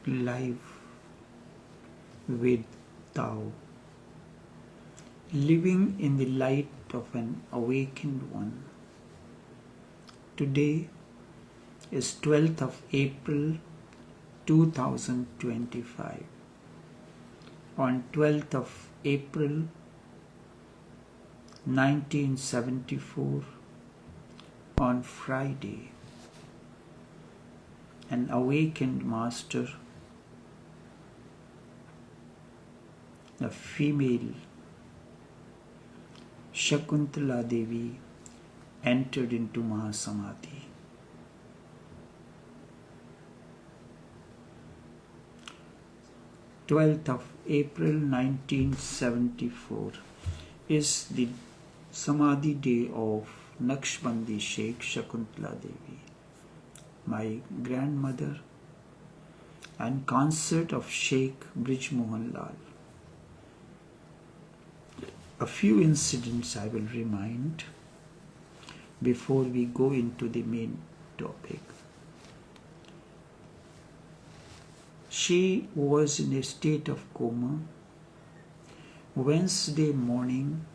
live with Tao, living in the light of an awakened one. Today is 12th of April 2025. On 12th of April 1974, on Friday, an awakened master, a female, Shakuntala Devi, entered into Mahasamadhi. 12th of April 1974 is the Samadhi day of Naqshbandi Sheikh Shakuntala Devi, my grandmother, and consort of Sheikh Brij Mohan Lal. A few incidents I will remind before we go into the main topic. She was in a state of coma. Wednesday morning,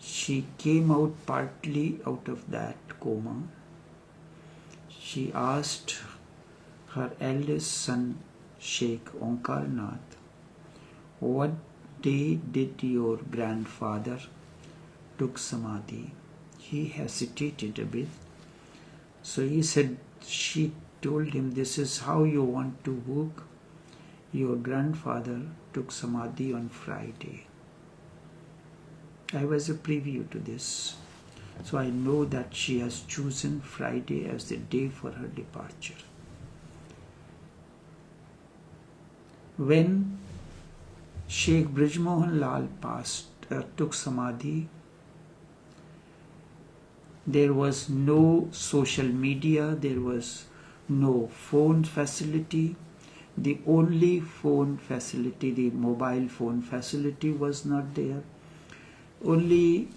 she came out partly out of that coma. She asked her eldest son, Sheikh Omkarnath, what day did your grandfather took Samadhi? He hesitated a bit. So she told him, this is how you want to work. Your grandfather took Samadhi on Friday. I was a preview to this. So I know that she has chosen Friday as the day for her departure. When Sheikh Brij Mohan Lal took Samadhi, there was no social media, there was no phone facility. The only phone facility, the mobile phone facility, was not there. Only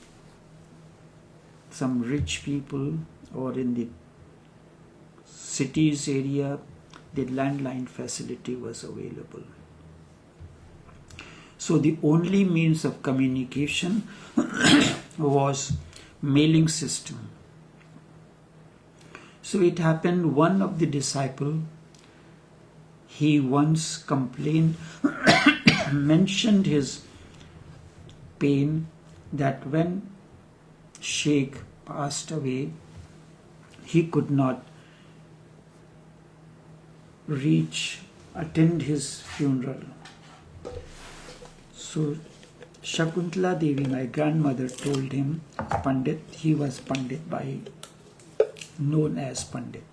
some rich people or in the cities area, the landline facility was available. So the only means of communication was mailing system. So it happened, one of the disciples, he once complained, mentioned his pain, that when Sheikh passed away, he could not attend his funeral. So Shakuntala Devi, my grandmother, told him, Pandit, he was Pandit known as Pandit,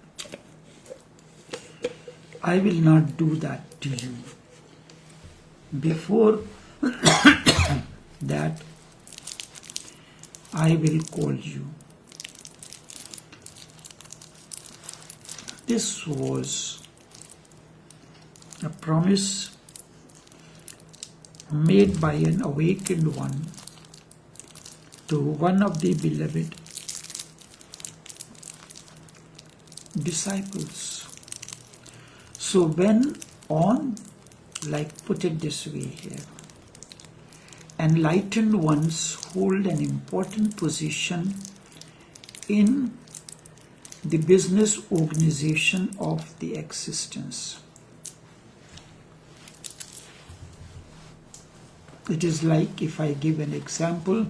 I will not do that to you. Before that, I will call you. This was a promise made by an awakened one to one of the beloved disciples. So when put it this way here, enlightened ones hold an important position in the business organization of the existence. It is like, if I give an example,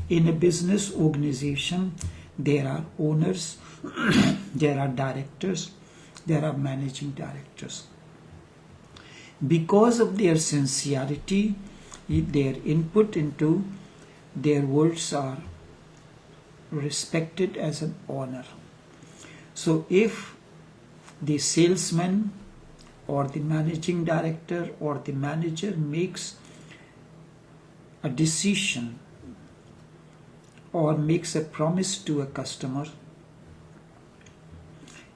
in a business organization, there are owners, there are directors, there are managing directors. Because of their sincerity, their input into their words are respected as an honor. So if the salesman or the managing director or the manager makes a decision or makes a promise to a customer,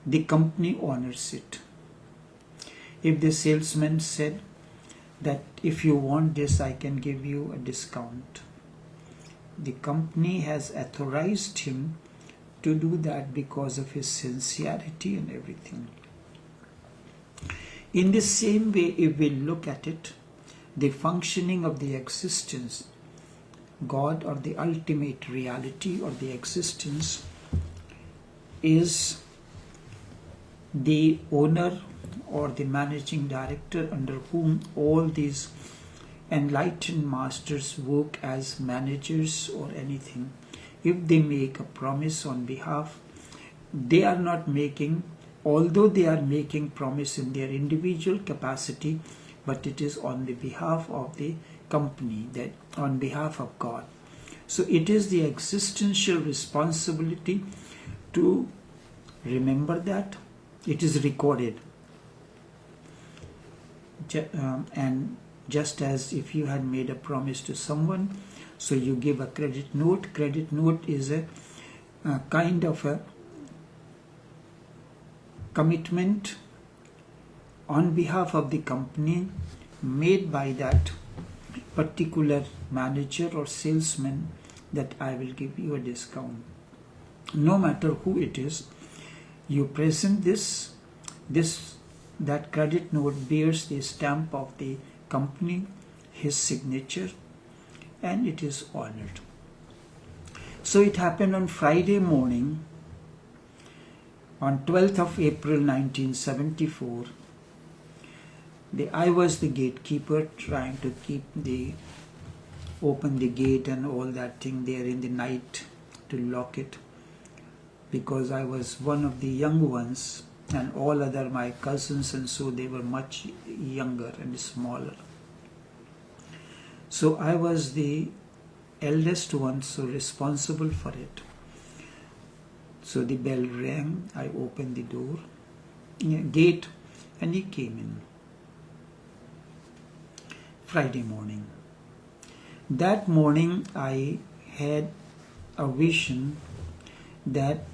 the company honors it. If the salesman said that if you want this, I can give you a discount, the company has authorized him to do that because of his sincerity and everything. In the same way, if we look at it, the functioning of the existence, God or the ultimate reality or the existence, is the owner or the managing director under whom all these enlightened masters work as managers or anything. If they make a promise on behalf, they are not making, although they are making promise in their individual capacity, but it is on the behalf of the company, that on behalf of God. So it is the existential responsibility to remember that. It is recorded. And just as if you had made a promise to someone, so you give a credit note. Credit note is a kind of a commitment on behalf of the company made by that particular manager or salesman, that I will give you a discount. No matter who it is, you present that credit note bears the stamp of the company, his signature, and it is honored. So it happened on Friday morning, on 12th of April 1974. I was the gatekeeper, trying to open the gate and all that thing there in the night to lock it, because I was one of the young ones, and all other my cousins and so they were much younger and smaller. So I was the eldest one, so responsible for it. So the bell rang, I opened the gate, and he came in. Friday morning. That morning I had a vision that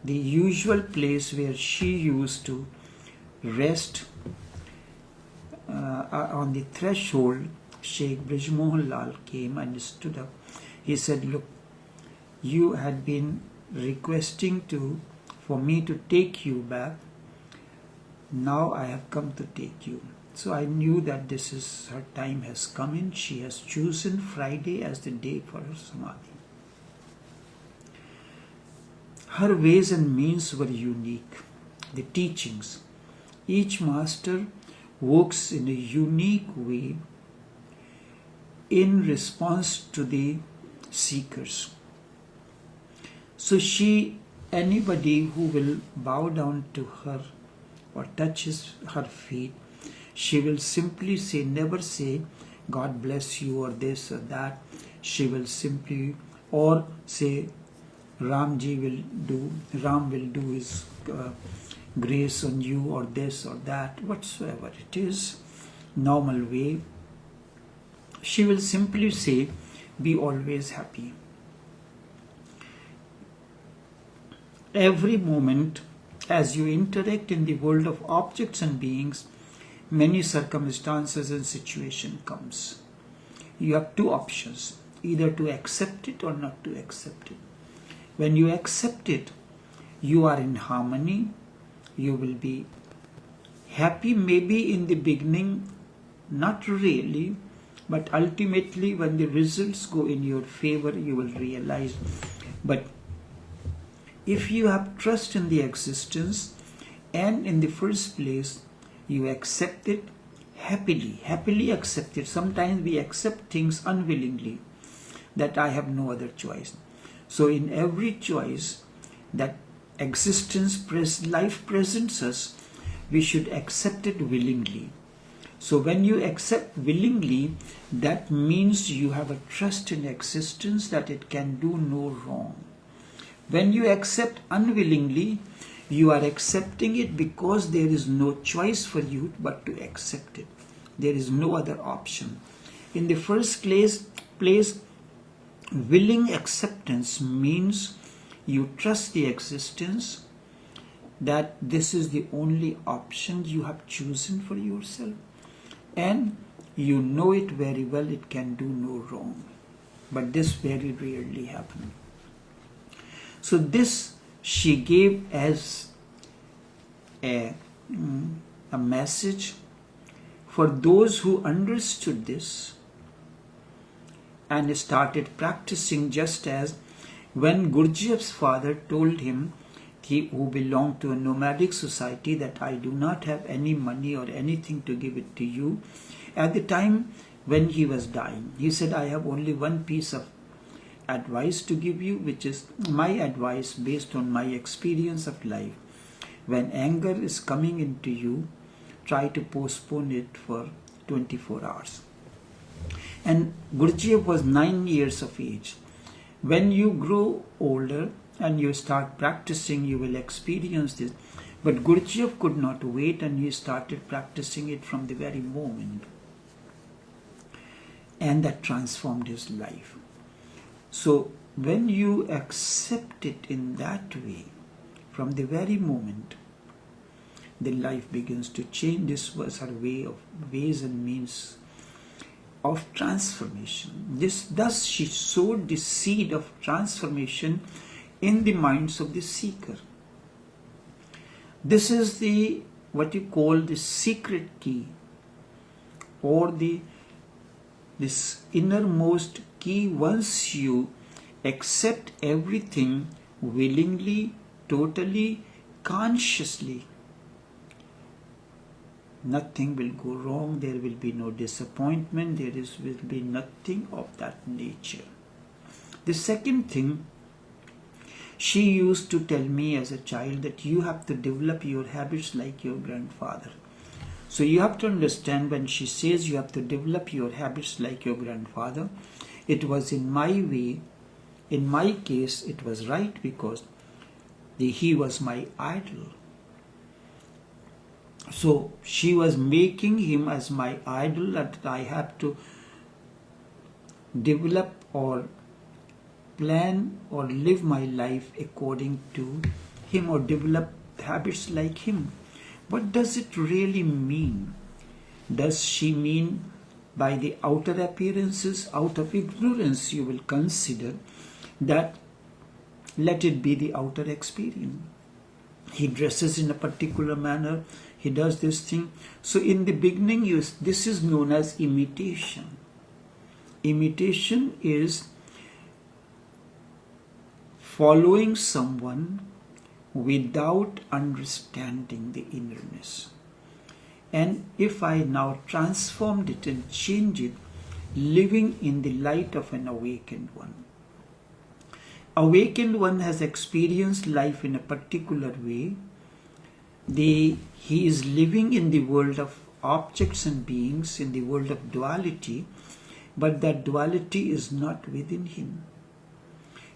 the usual place where she used to rest on the threshold, Sheikh Brijmohan Lal came and stood up. He said, "Look, you had been requesting for me to take you back. Now I have come to take you." So I knew that her time has come in. She has chosen Friday as the day for her samadhi. Her ways and means were unique. The teachings, each master works in a unique way in response to the seekers. So anybody who will bow down to her or touches her feet, she will simply say, never say, "God bless you," or this or that. She will simply, or say, Ram will do his grace on you, or this or that, whatsoever it is, normal way. She will simply say, "Be always happy." Every moment as you interact in the world of objects and beings, many circumstances and situation comes. You have two options, either to accept it or not to accept it. When you accept it, you are in harmony, you will be happy maybe in the beginning, not really, but ultimately when the results go in your favor, you will realize. But if you have trust in the existence, and in the first place, you accept it happily accept it. Sometimes we accept things unwillingly, that I have no other choice. So in every choice that life presents us, we should accept it willingly. So when you accept willingly, that means you have a trust in existence that it can do no wrong. When you accept unwillingly, you are accepting it because there is no choice for you but to accept it. There is no other option. In the first place, willing acceptance means you trust the existence that this is the only option you have chosen for yourself, and you know it very well, it can do no wrong. But this very rarely happens. So this she gave as a message for those who understood this and started practicing, just as when Gurdjieff's father told him, he who belonged to a nomadic society, that I do not have any money or anything to give it to you. At the time when he was dying, he said, I have only one piece of advice to give you, which is my advice based on my experience of life. When anger is coming into you, try to postpone it for 24 hours. And Gurdjieff was 9 years of age. When you grow older and you start practicing, you will experience this. But Gurdjieff could not wait, and he started practicing it from the very moment. And that transformed his life. So when you accept it in that way, from the very moment, the life begins to change. This was her ways and means of transformation. Thus she sowed the seed of transformation in the minds of the seeker. This is what you call the secret key, or this innermost key. Once you accept everything willingly, totally, consciously, nothing will go wrong. There will be no disappointment. Will be nothing of that nature. The second thing, she used to tell me as a child that you have to develop your habits like your grandfather. So you have to understand, when she says you have to develop your habits like your grandfather, it was in my way, in my case, it was right, because he was my idol. So she was making him as my idol, that I have to develop or plan or live my life according to him, or develop habits like him. What does it really mean? Does she mean by the outer appearances? Out of ignorance you will consider that, let it be the outer experience. He dresses in a particular manner, he does this thing. So in the beginning, this is known as imitation. Imitation is following someone without understanding the innerness. And if I now transformed it and changed it, living in the light of an awakened one. Awakened one has experienced life in a particular way. He is living in the world of objects and beings, in the world of duality, but that duality is not within him.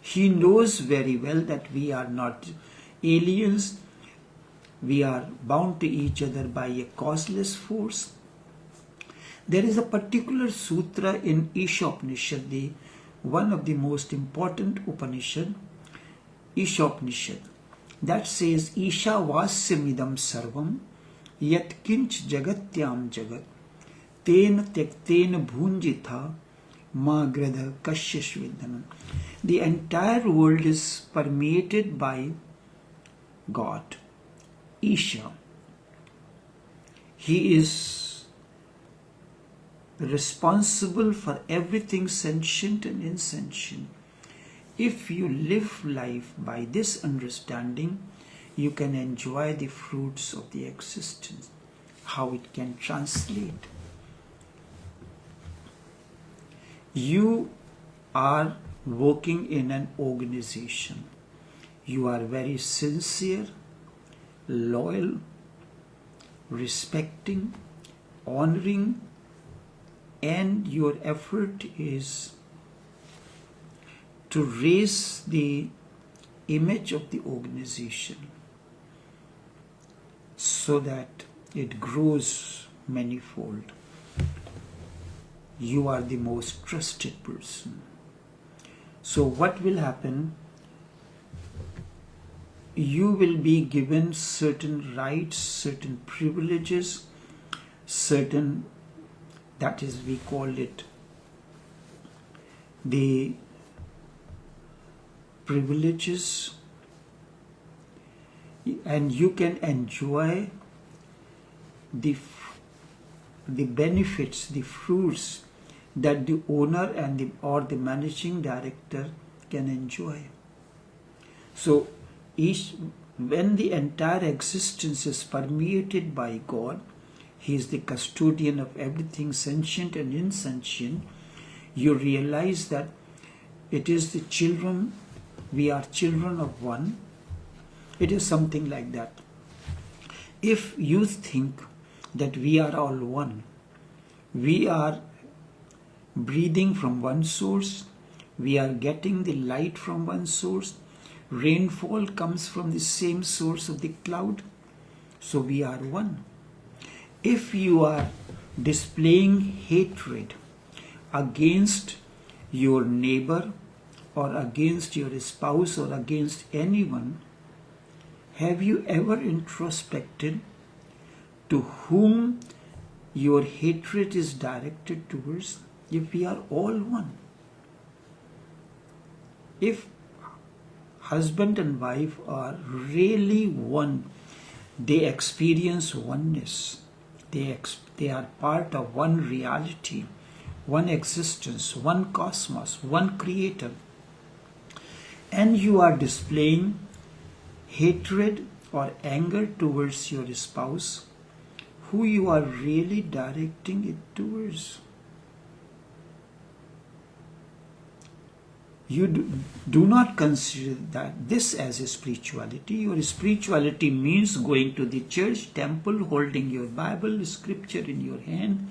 He knows very well that we are not aliens. We are bound to each other by a causeless force. There is a particular sutra in Ishopanishad, one of the most important Upanishad, Ishopanishad, that says, Isha vasyamidam sarvam yat kinch jagatyam jagat ten tekten bhunjitha ma gradha kashyashvidhanam. The entire world is permeated by God, Isha. He is responsible for everything sentient and insentient. If you live life by this understanding, you can enjoy the fruits of the existence, how it can translate. You are working in an organization. You are very sincere, loyal, respecting, honoring, and your effort is to raise the image of the organization so that it grows manifold. You are the most trusted person. So what will happen? You will be given certain rights, certain privileges, certain, that is, we call it the privileges and you can enjoy the benefits, the fruits that the owner and or the managing director can enjoy. So when the entire existence is permeated by God, He is the custodian of everything sentient and insentient, you realize that it is the children, we are children of one. It is something like that. If you think that we are all one, we are breathing from one source, we are getting the light from one source, rainfall comes from the same source of the cloud, so we are one. If you are displaying hatred against your neighbor or against your spouse or against anyone, have you ever introspected to whom your hatred is directed towards? If we are all one, if husband and wife are really one, they experience oneness, they are part of one reality, one existence, one cosmos, one creator, and you are displaying hatred or anger towards your spouse, who you are really directing it towards? You do not consider that this as a spirituality. Your spirituality means going to the church, temple, holding your Bible, scripture in your hand,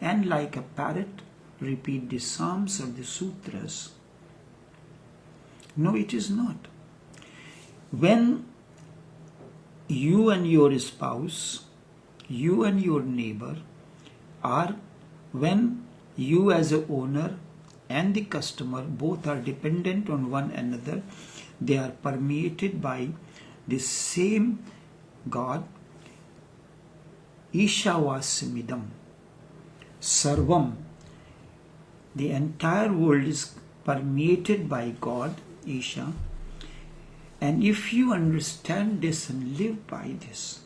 and like a parrot repeat the Psalms or the Sutras. No, it is not. When you and your spouse, you and your neighbor when you as a owner and the customer both are dependent on one another, they are permeated by the same God. Ishavasmidam Sarvam. The entire world is permeated by God, Isha. And if you understand this and live by this,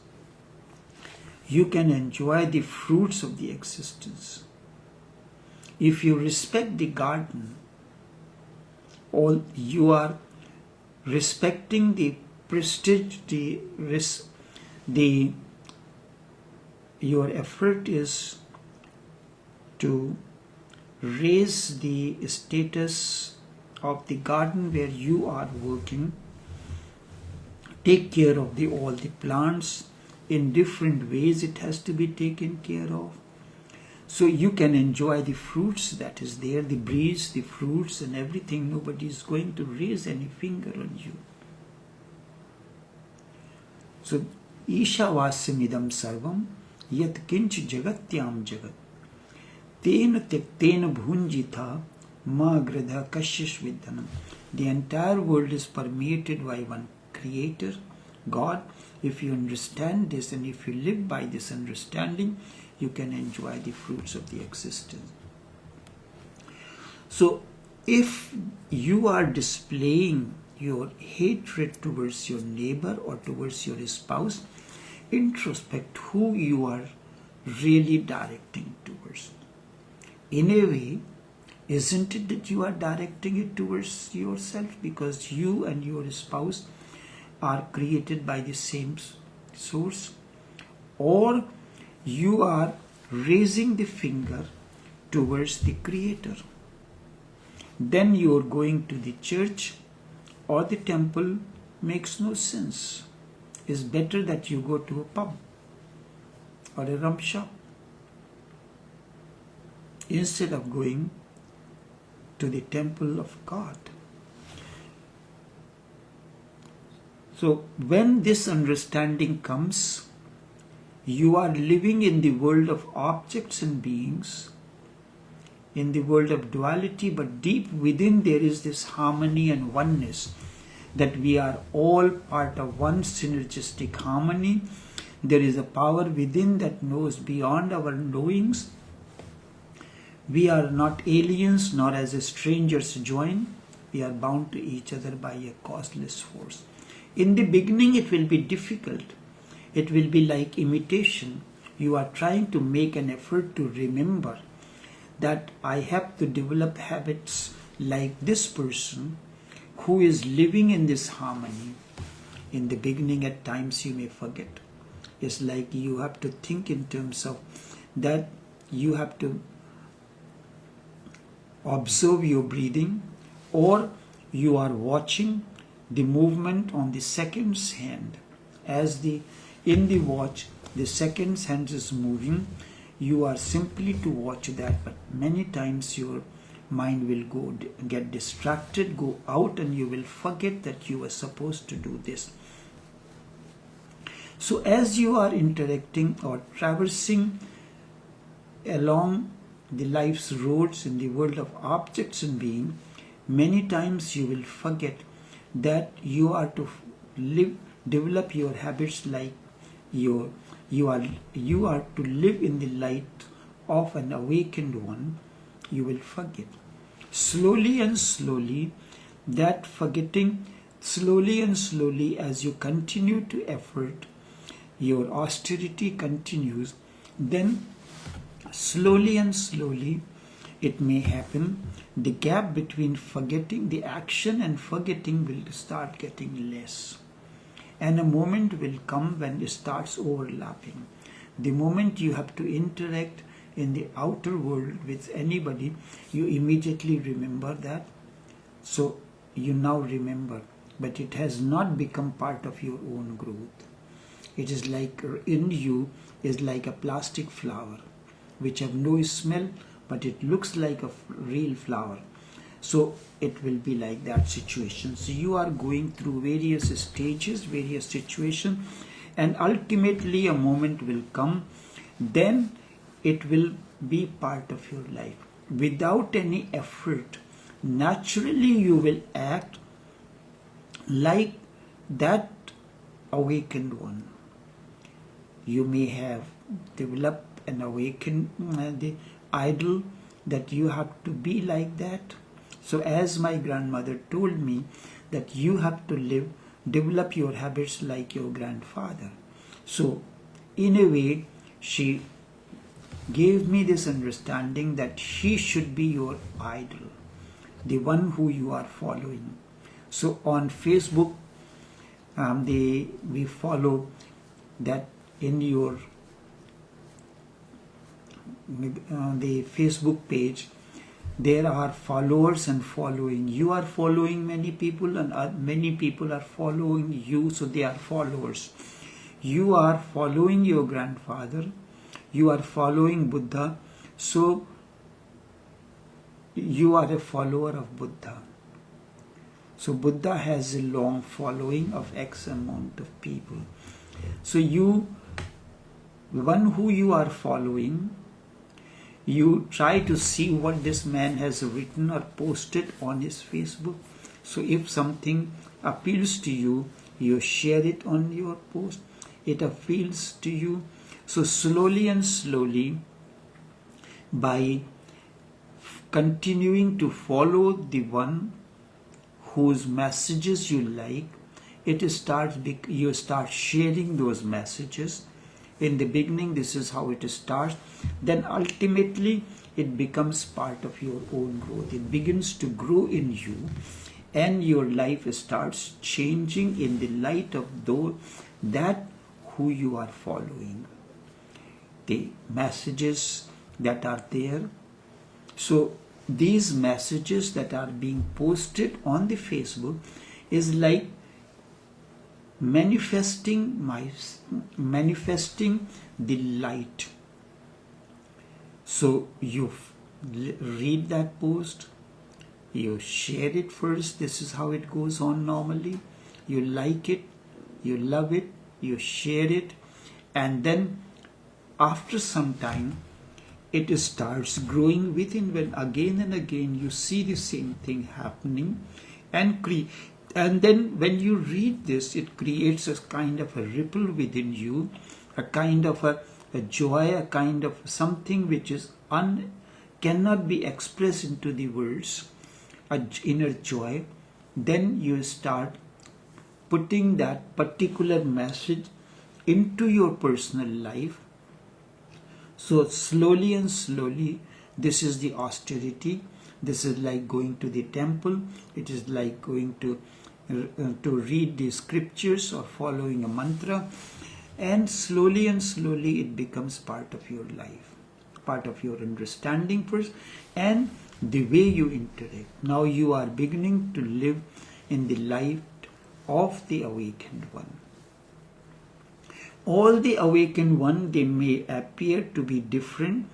you can enjoy the fruits of the existence. If you respect the garden, you are respecting the prestige, your effort is to raise the status of the garden where you are working, take care of all the plants in different ways. It has to be taken care of. So you can enjoy the fruits that is there, the breeze, the fruits and everything. Nobody is going to raise any finger on you. So, Ishavasmidam sarvam yat kinch jagatyam jagat ten tekten bhunjitha ma gradha kashish vidhanam. The entire world is permeated by one creator, God. If you understand this and if you live by this understanding, you can enjoy the fruits of the existence. So, if you are displaying your hatred towards your neighbor or towards your spouse, introspect who you are really directing towards. In a way, isn't it that you are directing it towards yourself, because you and your spouse are created by the same source? Or you are raising the finger towards the Creator? Then you are going to the church or the temple makes no sense. It's better that you go to a pub or a rum shop instead of going to the temple of God. So when this understanding comes, you are living in the world of objects and beings, in the world of duality, but deep within there is this harmony and oneness, that we are all part of one synergistic harmony. There is a power within that knows beyond our knowings. We are not aliens, nor as strangers join. We are bound to each other by a causeless force. In the beginning it will be difficult. It will be like imitation. You are trying to make an effort to remember that I have to develop habits like this person who is living in this harmony. In the beginning at times you may forget. It's like you have to think in terms of that you have to observe your breathing, or you are watching the movement on the second's hand. As in the watch, the second's hand is moving, you are simply to watch that, but many times your mind will get distracted, go out, and you will forget that you were supposed to do this. So as you are interacting or traversing along the life's roads in the world of objects and being, many times you will forget that you are to develop your habits like you are to live in the light of an awakened one. You will forget. Slowly and slowly, that forgetting, slowly and slowly, as you continue to effort, your austerity continues, then slowly and slowly it may happen, the gap between forgetting the action and forgetting will start getting less. And a moment will come when it starts overlapping. The moment you have to interact in the outer world with anybody, you immediately remember that. So you now remember, but it has not become part of your own growth. It is like in you is like a plastic flower, which have no smell, but it looks like a real flower. So it will be like that situation. So you are going through various stages, various situations, and ultimately a moment will come, then it will be part of your life. Without any effort, naturally you will act like that awakened one. You may have developed an awakened the idol that you have to be like that. So as my grandmother told me that you have to develop your habits like your grandfather. So in a way, she gave me this understanding that he should be your idol, the one who you are following. So on Facebook, we follow that in your the Facebook page, there are followers and following. You are following many people, and many people are following you, so they are followers. You are following your grandfather, you are following Buddha, so you are a follower of Buddha. So Buddha has a long following of X amount of people. So one who you are following, you try to see what this man has written or posted on his Facebook. So if something appeals to you, you share it on your post. It appeals to you. So slowly and slowly, by continuing to follow the one whose messages you like, you start sharing those messages. In the beginning, this is how it starts. Then ultimately, it becomes part of your own growth. It begins to grow in you, and your life starts changing in the light of that who you are following. The messages that are there. So these messages that are being posted on the Facebook is like manifesting the light. So you read that post, you share it first. This is how it goes on normally. You like it, you love it, you share it, and then after some time it starts growing within. When again and again you see the same thing happening, and then when you read this, it creates a kind of a ripple within you, a kind of a joy, a kind of something which is cannot be expressed into the words, an inner joy. Then you start putting that particular message into your personal life. So slowly and slowly, this is the austerity. This is like going to the temple. It is like going to read the scriptures or following a mantra. And slowly it becomes part of your life, part of your understanding first, and the way you interact. Now you are beginning to live in the light of the awakened one. All the awakened one, they may appear to be different.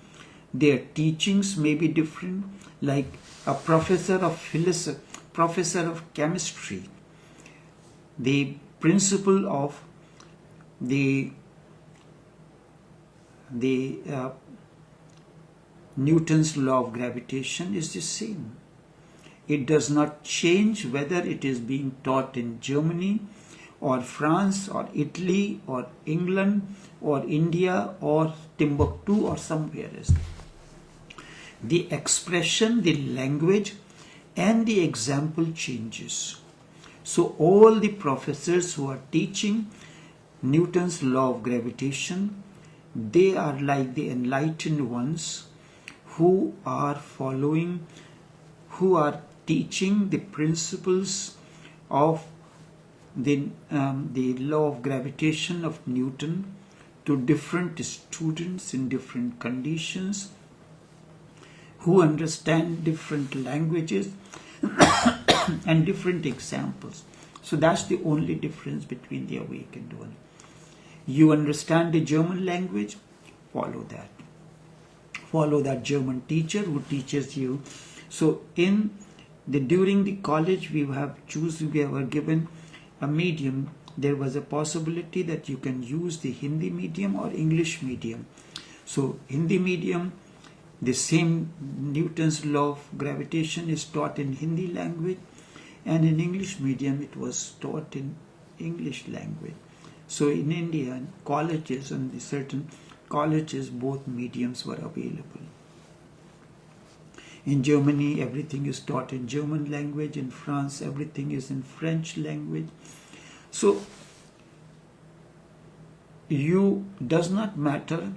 Their teachings may be different, like a professor of philosophy, professor of chemistry. The principle of the Newton's law of gravitation is the same. It does not change whether it is being taught in Germany or France or Italy or England or India or Timbuktu or somewhere else. The expression, the language and the example changes. So all the professors who are teaching Newton's law of gravitation, they are like the enlightened ones who are following, who are teaching the principles of the law of gravitation of Newton to different students in different conditions, who understand different languages and different examples. So that's the only difference between the awakened one. You understand the German language, follow that. Follow that German teacher who teaches you. So during the college we were given a medium. There was a possibility that you can use the Hindi medium or English medium. So Hindi medium, the same Newton's law of gravitation is taught in Hindi language, and in English medium it was taught in English language. So in India, colleges and certain colleges, both mediums were available. In Germany, everything is taught in German language. In France, everything is in French language. So does not matter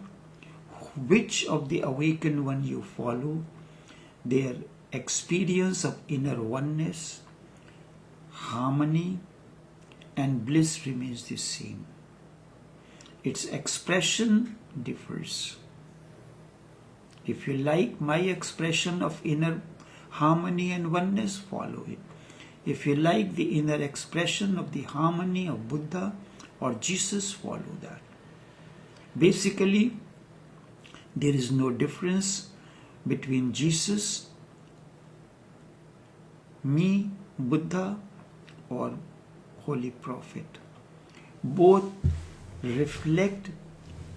which of the awakened one you follow, their experience of inner oneness, harmony and bliss remains the same. Its expression differs. If you like my expression of inner harmony and oneness, follow it. If you like the inner expression of the harmony of Buddha or Jesus, follow that. Basically, there is no difference between Jesus, me, Buddha, or Holy Prophet. Both reflect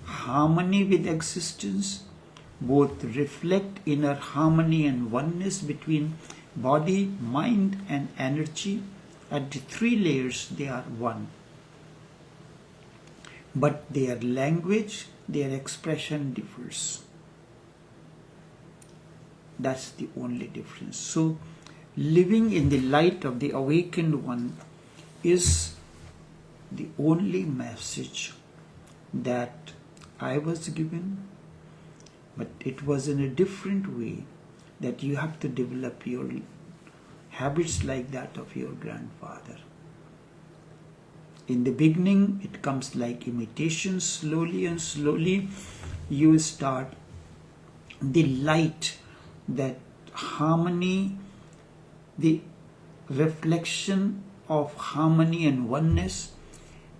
harmony with existence. Both reflect inner harmony and oneness between body, mind and energy. At the three layers they are one. But their language, their expression differs. That's the only difference. So living in the light of the awakened one is the only message that I was given, but it was in a different way, that you have to develop your habits like that of your grandfather. In the beginning, it comes like imitation. Slowly and slowly, you start the light, that harmony, the reflection of harmony and oneness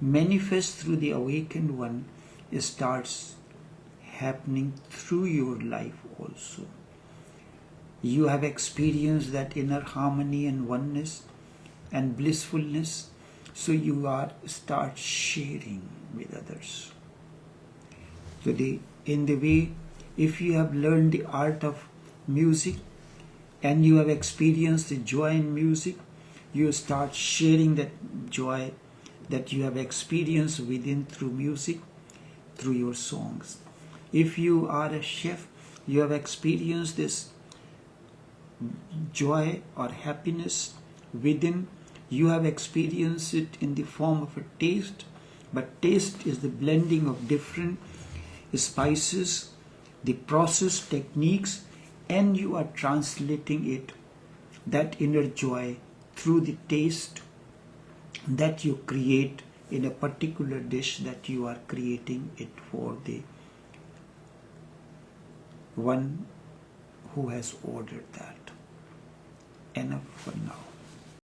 manifest through the awakened one starts happening through your life also. You have experienced that inner harmony and oneness and blissfulness, so you start sharing with others. So in the way, if you have learned the art of music and you have experienced the joy in music, you start sharing that joy that you have experienced within through music, through your songs. If you are a chef, you have experienced this joy or happiness within, You have experienced it in the form of a taste, but taste is the blending of different spices, the process techniques, and you are translating it, that inner joy, through the taste that you create in a particular dish that you are creating it for the one who has ordered that. Enough for now.